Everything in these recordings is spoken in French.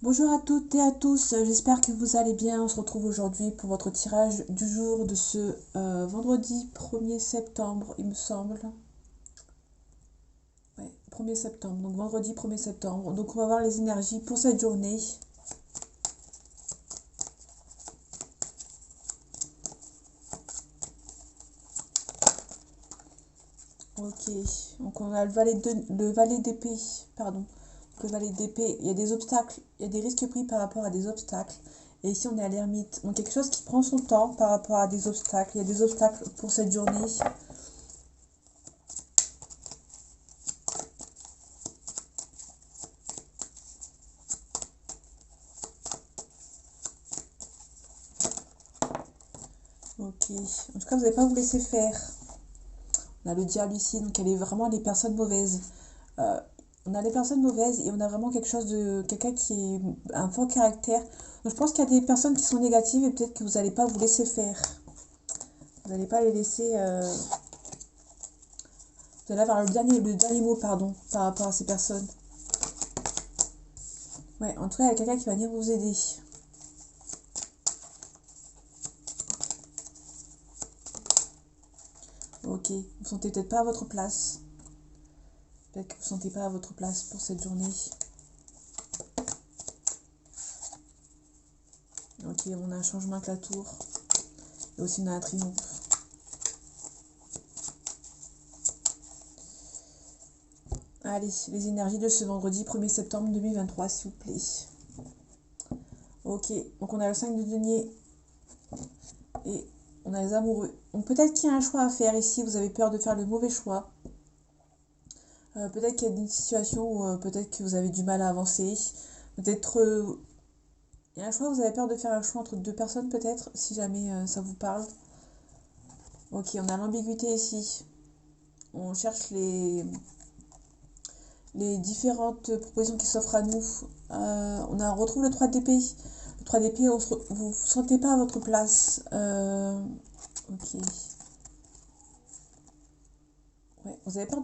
Bonjour à toutes et à tous, j'espère que vous allez bien. On se retrouve aujourd'hui pour votre tirage du jour de ce vendredi 1er septembre, il me semble. Ouais, 1er septembre, donc vendredi 1er septembre. Donc on va voir les énergies pour cette journée. Ok, donc on a le valet d'épée, pardon. Donc le valet d'épée, il y a des obstacles, il y a des risques pris par rapport à des obstacles. Et ici on est à l'ermite, donc quelque chose qui prend son temps par rapport à des obstacles. Il y a des obstacles pour cette journée. Ok, en tout cas vous n'allez pas vous laisser faire. On a le diable ici, donc elle est vraiment les personnes mauvaises. Euh, on a les personnes mauvaises et on a vraiment quelque chose de quelqu'un qui est un fort caractère. Donc je pense qu'il y a des personnes qui sont négatives et peut-être que vous n'allez pas vous laisser faire. Vous n'allez pas les laisser. Vous allez avoir le dernier mot, pardon, par rapport à ces personnes. Ouais, en tout cas, il y a quelqu'un qui va venir vous aider. Ok, vous ne sentez peut-être pas à votre place. Peut-être que vous ne sentez pas à votre place pour cette journée. Ok, on a un changement avec la tour. Et aussi on a un triomphe. Allez, les énergies de ce vendredi 1er septembre 2023, s'il vous plaît. Ok, donc on a le 5 de denier et on a les amoureux. Donc peut-être qu'il y a un choix à faire ici, vous avez peur de faire le mauvais choix. Peut-être qu'il y a une situation où peut-être que vous avez du mal à avancer. Peut-être il y a un choix, vous avez peur de faire un choix entre deux personnes peut-être, si jamais ça vous parle. Ok, on a l'ambiguïté ici. On cherche les différentes propositions qui s'offrent à nous. On retrouve le 3 d'épée. Le 3 d'épée, vous ne sentez pas à votre place. Ok. Ouais, vous avez peur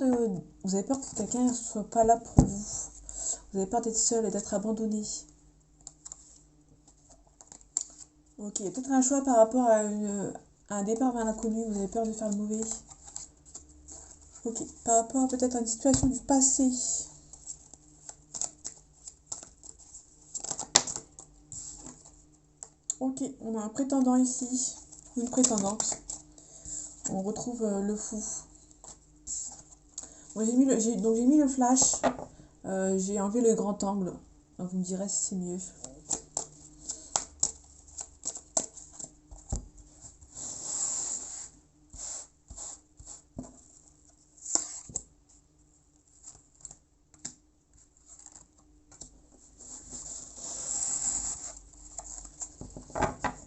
que quelqu'un ne soit pas là pour vous. Vous avez peur d'être seul et d'être abandonné. Ok, peut-être un choix par rapport à un départ vers l'inconnu. Vous avez peur de faire le mauvais. Ok, par rapport à peut-être à une situation du passé. Ok, on a un prétendant ici. Une prétendante. On retrouve le fou. Bon, donc j'ai mis le flash. J'ai enlevé le grand angle. Donc vous me direz si c'est mieux.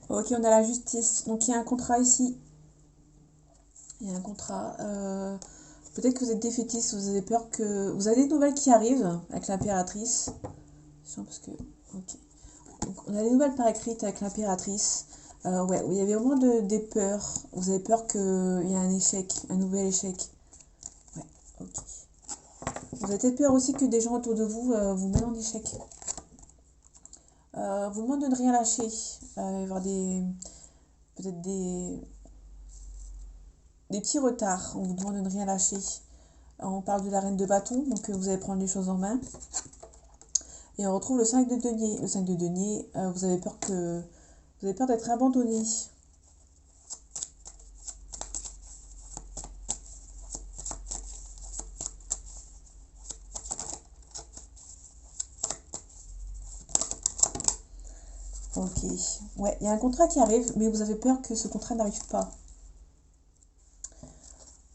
Ok, on a la justice. Donc il y a un contrat ici. Il y a un contrat. Peut-être que vous êtes défaitiste, vous avez peur que... Vous avez des nouvelles qui arrivent avec l'impératrice. Parce que... Ok. Donc, on a des nouvelles par écrite avec l'impératrice. Ouais, il y avait vraiment des peurs. Vous avez peur qu'il y ait un échec, un nouvel échec. Ouais, ok. Vous avez peut-être peur aussi que des gens autour de vous vous mettent en échec. Vous demande de ne rien lâcher. Il va y avoir peut-être des petits retards. On vous demande de ne rien lâcher. On parle de la reine de bâton, donc vous allez prendre les choses en main. Et on retrouve le 5 de denier. Le 5 de denier, vous avez peur d'être abandonné. Ok. Ouais, il y a un contrat qui arrive, mais vous avez peur que ce contrat n'arrive pas.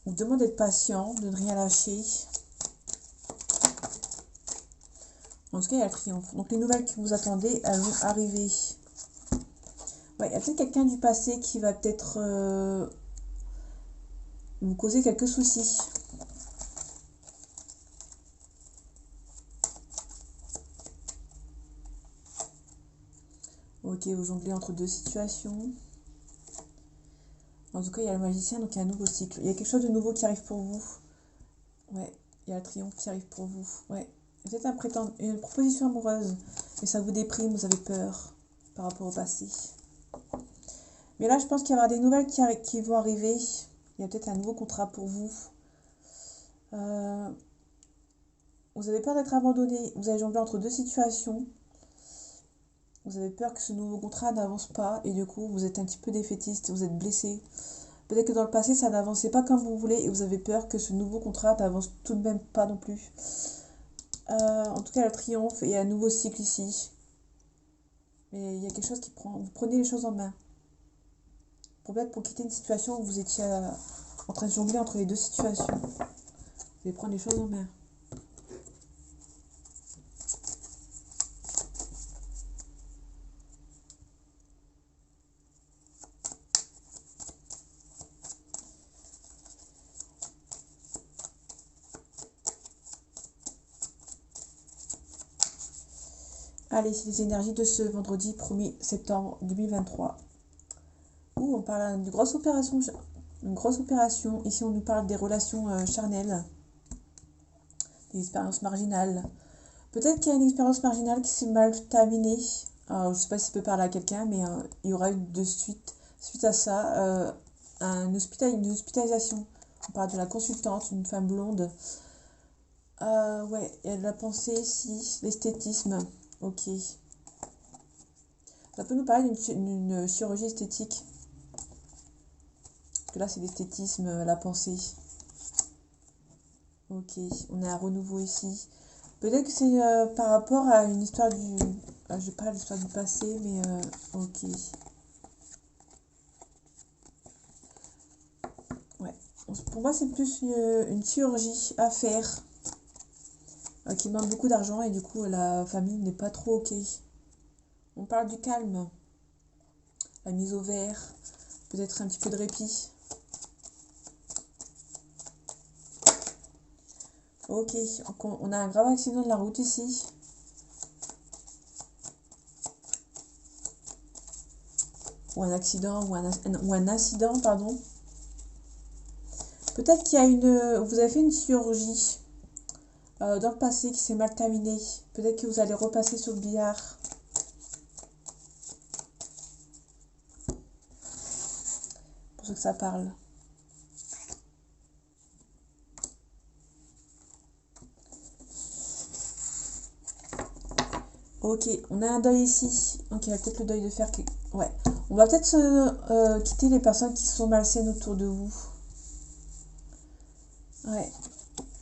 On vous demande d'être patient, de ne rien lâcher. En tout cas, il y a le triomphe. Donc les nouvelles que vous attendez, elles vont arriver. Ouais, il y a peut-être quelqu'un du passé qui va peut-être vous causer quelques soucis. Ok, vous jonglez entre deux situations. En tout cas, il y a le magicien, donc il y a un nouveau cycle. Il y a quelque chose de nouveau qui arrive pour vous. Ouais, il y a le triomphe qui arrive pour vous. Ouais, Peut-être une proposition amoureuse, mais ça vous déprime, vous avez peur par rapport au passé. Mais là, je pense qu'il y aura des nouvelles qui vont arriver. Il y a peut-être un nouveau contrat pour vous. Vous avez peur d'être abandonné. Vous allez jongler entre deux situations. Vous avez peur que ce nouveau contrat n'avance pas et du coup, vous êtes un petit peu défaitiste, vous êtes blessé. Peut-être que dans le passé, ça n'avançait pas comme vous voulez et vous avez peur que ce nouveau contrat n'avance tout de même pas non plus. En tout cas, le triomphe et un nouveau cycle ici. Mais il y a quelque chose qui prend... Vous prenez les choses en main. Peut-être pour quitter une situation où vous étiez en train de jongler entre les deux situations. Vous allez prendre les choses en main. Allez, c'est les énergies de ce vendredi 1er septembre 2023. On parle d'une grosse opération. Une grosse opération. Ici, on nous parle des relations charnelles, des expériences marginales. Peut-être qu'il y a une expérience marginale qui s'est mal terminée. Je ne sais pas si ça peut parler à quelqu'un, mais il y aura eu de suite à ça, une hospitalisation. On parle de la consultante, une femme blonde. Ouais, il y a de la pensée ici, l'esthétisme. Ok. Ça peut nous parler d'une chirurgie esthétique. Parce que là, c'est l'esthétisme, la pensée. Ok, on a un renouveau ici. Peut-être que c'est par rapport à une histoire du... je sais pas l'histoire du passé, mais ok. Ouais. Pour moi, c'est plus une chirurgie à faire qui demande beaucoup d'argent et du coup, la famille n'est pas trop ok. On parle du calme, la mise au vert, peut-être un petit peu de répit. Ok, on a un grave accident de la route ici. Ou un accident, ou un incident, pardon. Peut-être qu'il y a vous avez fait une chirurgie dans le passé qui s'est mal terminée. Peut-être que vous allez repasser sur le billard. Pour ceux que ça parle. Ok, on a un deuil ici. Ok, il y a peut-être le deuil de faire. Ouais. On va peut-être quitter les personnes qui sont malsaines autour de vous. Ouais.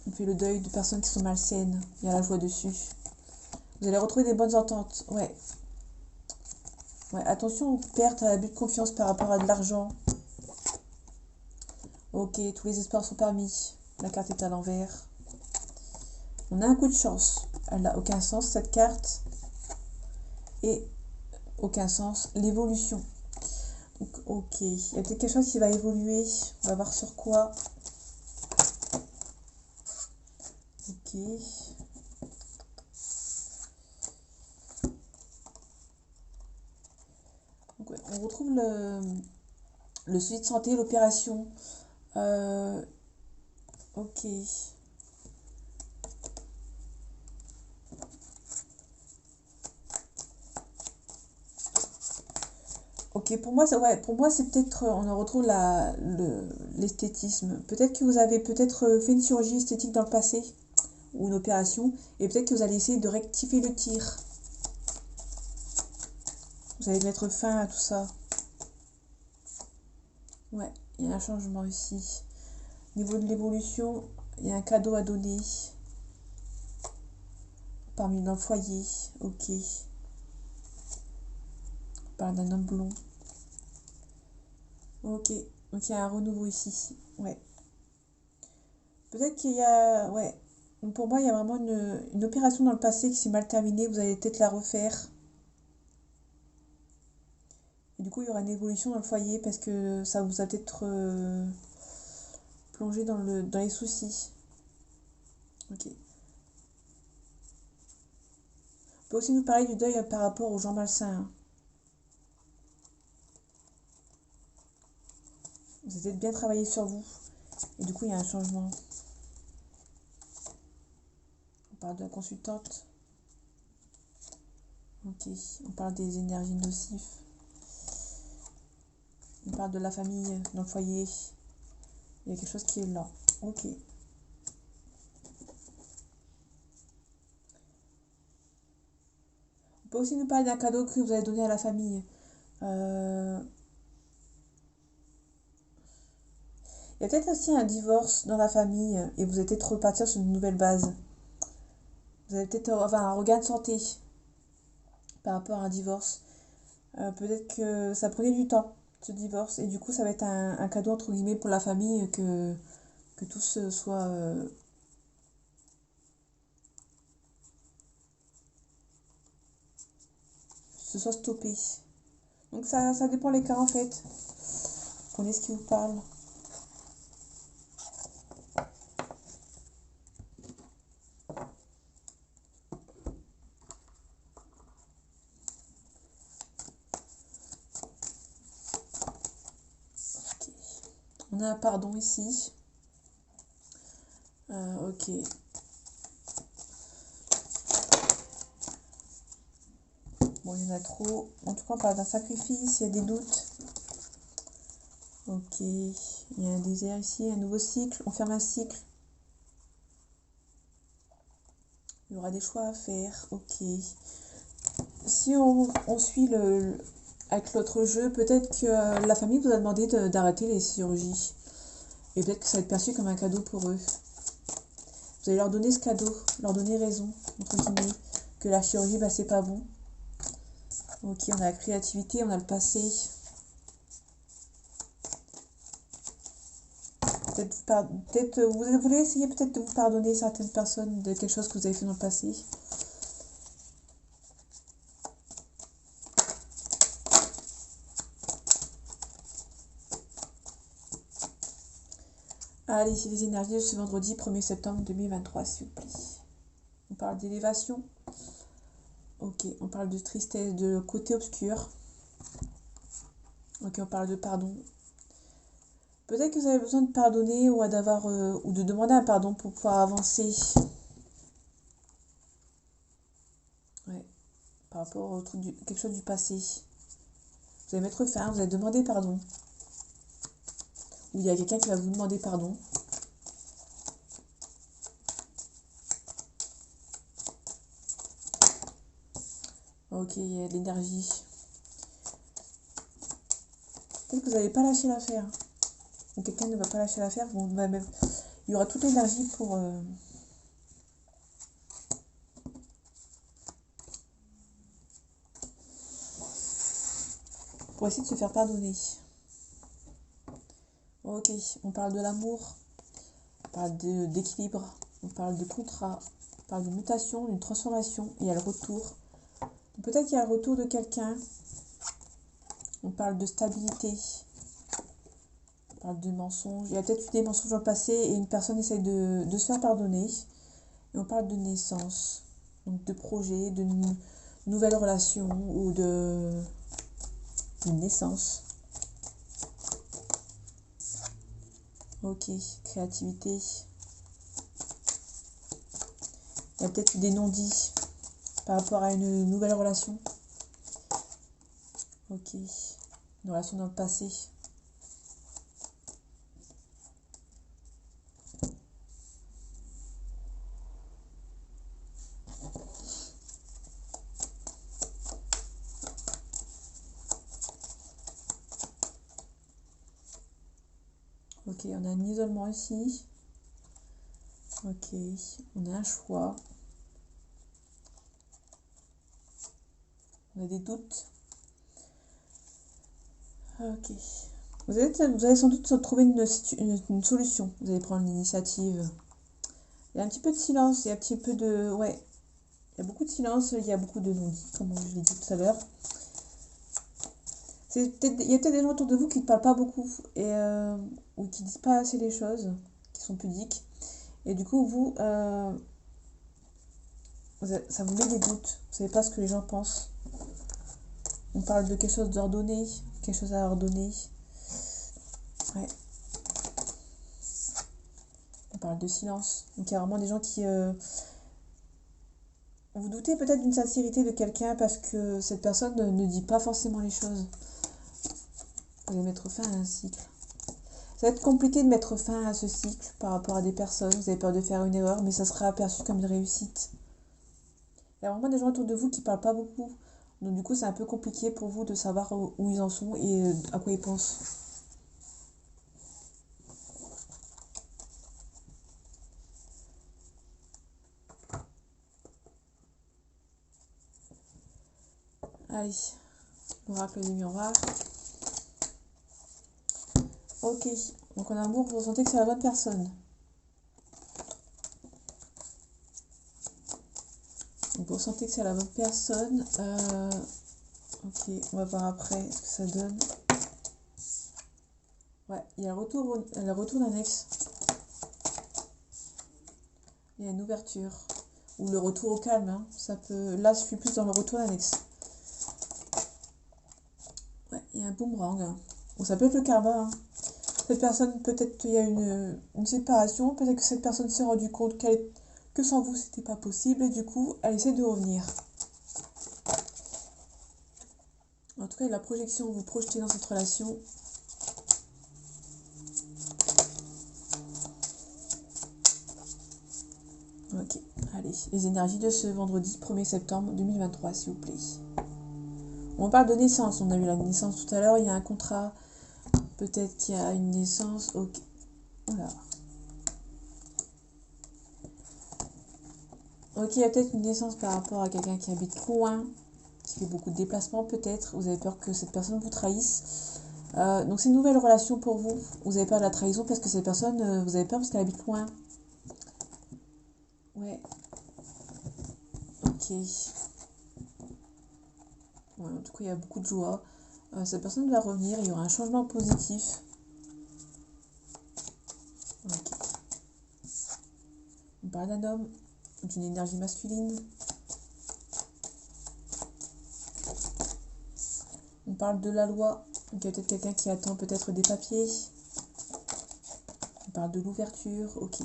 On fait le deuil de personnes qui sont malsaines. Il y a la joie dessus. Vous allez retrouver des bonnes ententes. Ouais. Ouais, attention aux pertes, à l'abus de confiance par rapport à de l'argent. Ok, tous les espoirs sont permis. La carte est à l'envers. On a un coup de chance. Elle n'a aucun sens cette carte. Et aucun sens l'évolution. Donc, ok, il y a peut-être quelque chose qui va évoluer. On va voir sur quoi. Ok. Donc, ouais, on retrouve le suivi de santé, l'opération. Ok. Ok, pour moi c'est peut-être, on en retrouve l'esthétisme. Peut-être que vous avez peut-être fait une chirurgie esthétique dans le passé, ou une opération, et peut-être que vous allez essayer de rectifier le tir. Vous allez mettre fin à tout ça. Ouais, il y a un changement ici. Au niveau de l'évolution, il y a un cadeau à donner. Parmi dans le foyer, ok. On parle d'un homme blond. Ok, donc il y a un renouveau ici. Ouais. Peut-être qu'il y a... Ouais. Pour moi, il y a vraiment une opération dans le passé qui s'est mal terminée. Vous allez peut-être la refaire. Et du coup, il y aura une évolution dans le foyer parce que ça vous a peut-être plongé dans les soucis. Ok. On peut aussi nous parler du deuil par rapport aux gens malsains. Hein. Vous avez peut-être bien travaillé sur vous. Et du coup, il y a un changement. parle de la consultante. Ok, on parle des énergies nocives. On parle de la famille, dans le foyer. Il y a quelque chose qui est là. Ok. On peut aussi nous parler d'un cadeau que vous avez donné à la famille. Il y a peut-être aussi un divorce dans la famille et vous êtes peut-être repartir sur une nouvelle base. Vous allez peut-être avoir un regain de santé par rapport à un divorce. Peut-être que ça prenait du temps, ce divorce, et du coup ça va être un cadeau entre guillemets pour la famille que tout se soit stoppé. Donc ça dépend les cas en fait. Prenez ce qui vous parle. Ok. On a un pardon ici. Ok. Bon, il y en a trop. En tout cas, on parle d'un sacrifice, il y a des doutes. Ok. Il y a un désert ici, un nouveau cycle. On ferme un cycle. Il y aura des choix à faire. Ok. Si on suit avec l'autre jeu, peut-être que la famille vous a demandé d'arrêter les chirurgies. Et peut-être que ça va être perçu comme un cadeau pour eux. Vous allez leur donner ce cadeau, leur donner raison, entre guillemets, que la chirurgie, bah, c'est pas bon. Ok, on a la créativité, on a le passé. Peut-être vous voulez essayer peut-être de vous pardonner certaines personnes de quelque chose que vous avez fait dans le passé. Allez, ici les énergies de ce vendredi 1er septembre 2023, s'il vous plaît. On parle d'élévation. Ok, on parle de tristesse, de côté obscur. Ok, on parle de pardon. Peut-être que vous avez besoin de pardonner ou ou de demander un pardon pour pouvoir avancer. Ouais, par rapport au truc quelque chose du passé. Vous allez mettre fin, vous allez demander pardon. Ou il y a quelqu'un qui va vous demander pardon. Ok, il y a de l'énergie. Peut-être que vous n'allez pas lâcher l'affaire. Ou quelqu'un ne va pas lâcher l'affaire. Il y aura toute l'énergie pour essayer de se faire pardonner. Ok, on parle de l'amour. On parle d'équilibre. On parle de contrat. On parle de mutation, d'une transformation. Et il y a le retour. Peut-être qu'il y a le retour de quelqu'un. On parle de stabilité. On parle de mensonges. Il y a peut-être eu des mensonges dans le passé et une personne essaye de se faire pardonner. Et on parle de naissance. Donc de projet, de nouvelles relations ou de naissance. Ok, créativité. Il y a peut-être eu des non-dits par rapport à une nouvelle relation. Ok, une relation dans le passé. Ok, on a un isolement ici. Ok, on a un choix. On a des doutes. Ok. Vous allez sans doute trouver une solution. Vous allez prendre l'initiative. Il y a un petit peu de silence, il y a un petit peu de... Ouais, il y a beaucoup de silence, il y a beaucoup de non-dits, comme je l'ai dit tout à l'heure. Il y a peut-être des gens autour de vous qui ne parlent pas beaucoup ou qui disent pas assez les choses, qui sont pudiques. Et du coup, ça vous met des doutes. Vous savez pas ce que les gens pensent. On parle de quelque chose d'ordonné, quelque chose à ordonner. Ouais. On parle de silence. Donc il y a vraiment des gens Vous doutez peut-être d'une sincérité de quelqu'un parce que cette personne ne dit pas forcément les choses. Vous allez mettre fin à un cycle. Ça va être compliqué de mettre fin à ce cycle par rapport à des personnes. Vous avez peur de faire une erreur, mais ça sera perçu comme une réussite. Il y a vraiment des gens autour de vous qui ne parlent pas beaucoup. Donc du coup, c'est un peu compliqué pour vous de savoir où ils en sont et à quoi ils pensent. Allez, l'oracle du miroir. Ok, donc en amour, vous ressentez que c'est la bonne personne. Donc vous ressentez que c'est la bonne personne. Ok, on va voir après ce que ça donne. Ouais, il y a le retour d'un ex. Il y a une ouverture. Ou le retour au calme. Hein. Ça peut... Là, je suis plus dans le retour d'un ex. Ouais, il y a un boomerang. Hein. Bon, ça peut être le karma. Hein. Cette personne, peut-être qu'il y a une séparation. Peut-être que cette personne s'est rendue compte que sans vous, c'était pas possible. Et du coup, elle essaie de revenir. En tout cas, la projection, vous projetez dans cette relation. Ok, allez, les énergies de ce vendredi 1er septembre 2023, s'il vous plaît. On parle de naissance, on a eu la naissance tout à l'heure, il y a un contrat, peut-être qu'il y a une naissance, ok. Voilà. Ok, il y a peut-être une naissance par rapport à quelqu'un qui habite loin, qui fait beaucoup de déplacements peut-être, vous avez peur que cette personne vous trahisse. Donc c'est une nouvelle relation pour vous, vous avez peur de la trahison parce que cette personne, vous avez peur parce qu'elle habite loin. Ouais. Ok. Ouais, en tout cas, il y a beaucoup de joie. Cette personne va revenir, il y aura un changement positif. Ok. On parle d'un homme, d'une énergie masculine. On parle de la loi. Donc il y a peut-être quelqu'un qui attend peut-être des papiers. On parle de l'ouverture. Ok.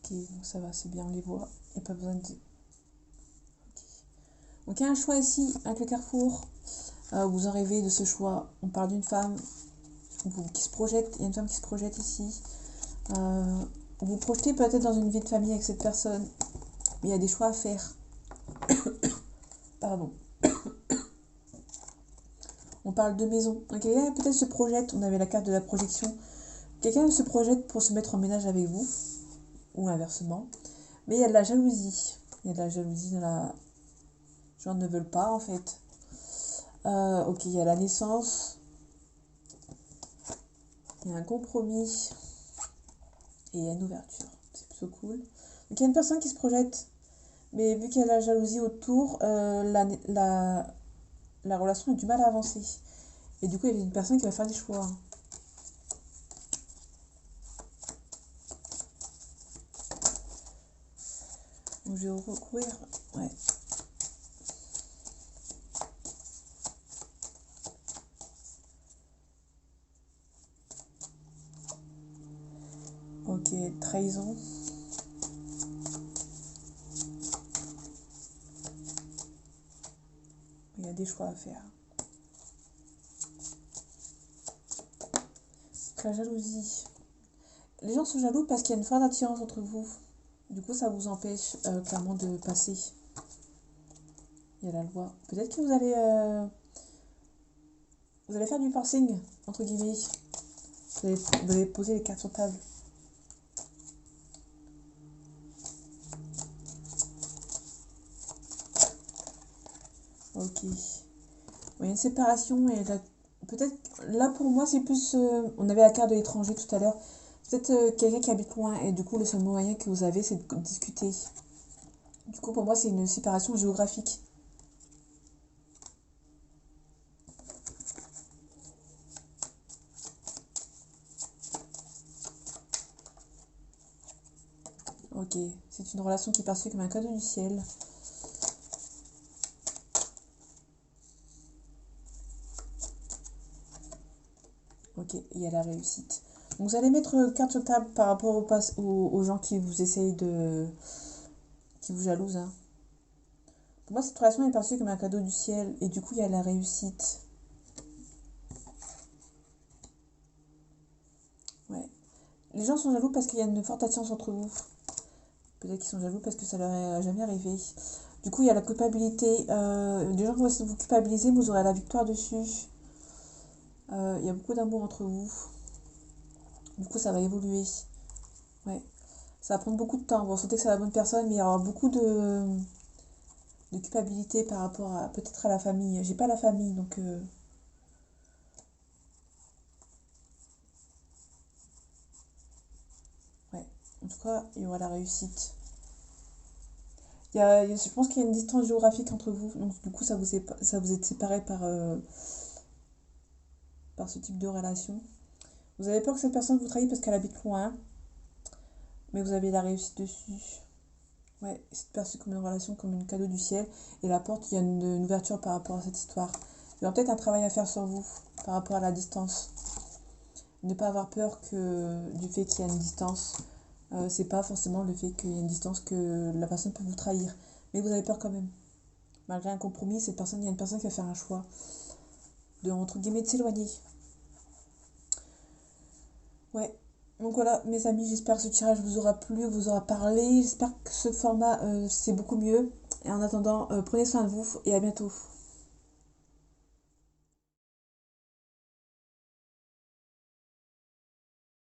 Ok, donc ça va, c'est bien, on les voit. Il n'y a pas besoin de... Ok. Donc il y a un choix ici avec le carrefour. Vous en rêvez de ce choix. On parle d'une femme qui se projette. Il y a une femme qui se projette ici. Vous projetez peut-être dans une vie de famille avec cette personne. Mais il y a des choix à faire. Pardon. On parle de maison. Donc quelqu'un peut-être se projette. On avait la carte de la projection. Quelqu'un se projette pour se mettre en ménage avec vous. Ou inversement. Mais il y a de la jalousie. Il y a de la jalousie dans la... Les gens ne veulent pas en fait. Ok, il y a la naissance. Il y a un compromis. Et il y a une ouverture. C'est plutôt cool. Donc il y a une personne qui se projette. Mais vu qu'il y a de la jalousie autour, la relation a du mal à avancer. Et du coup, il y a une personne qui va faire des choix. Donc je vais recouvrir. Ouais. Ok, trahison. Il y a des choix à faire. La jalousie. Les gens sont jaloux parce qu'il y a une forte attirance entre vous. Du coup, ça vous empêche clairement de passer. Il y a la loi. Peut-être que vous allez faire du forcing, entre guillemets. Vous allez poser les cartes sur table. Ok. Il y a une séparation et peut-être, là pour moi, c'est plus... on avait la carte de l'étranger tout à l'heure. Peut-être quelqu'un qui habite loin et du coup, le seul moyen que vous avez, c'est de discuter. Du coup, pour moi, c'est une séparation géographique. Ok, c'est une relation qui est perçue comme un cadeau du ciel. Ok, il y a la réussite. Donc vous allez mettre carte sur table par rapport aux gens qui vous essayent de... qui vous jalousent, hein. Pour moi, cette relation est perçue comme un cadeau du ciel et du coup, il y a la réussite. Ouais. Les gens sont jaloux parce qu'il y a une forte attirance entre vous. Peut-être qu'ils sont jaloux parce que ça leur est jamais arrivé. Du coup, il y a la culpabilité. Des gens qui vont essayer de vous culpabiliser, vous aurez la victoire dessus. Il y a beaucoup d'amour entre vous. Du coup, ça va évoluer. Ouais. Ça va prendre beaucoup de temps. Vous sentez que c'est la bonne personne, mais il y aura beaucoup de culpabilité par rapport à peut-être à la famille. J'ai pas la famille, donc ouais. En tout cas, il y aura la réussite. Je pense qu'il y a une distance géographique entre vous, donc du coup, ça vous est séparé par ce type de relation. Vous avez peur que cette personne vous trahisse parce qu'elle habite loin, mais vous avez la réussite dessus. Ouais, c'est perçu comme une relation, comme une cadeau du ciel. Et la porte, il y a une ouverture par rapport à cette histoire. Il y aura peut-être un travail à faire sur vous par rapport à la distance. Ne pas avoir peur du fait qu'il y a une distance. C'est pas forcément le fait qu'il y a une distance que la personne peut vous trahir. Mais vous avez peur quand même. Malgré un compromis, il y a une personne qui va faire un choix entre guillemets, de s'éloigner. Ouais. Donc voilà, mes amis, j'espère que ce tirage vous aura plu, vous aura parlé. J'espère que ce format, c'est beaucoup mieux. Et en attendant, prenez soin de vous et à bientôt.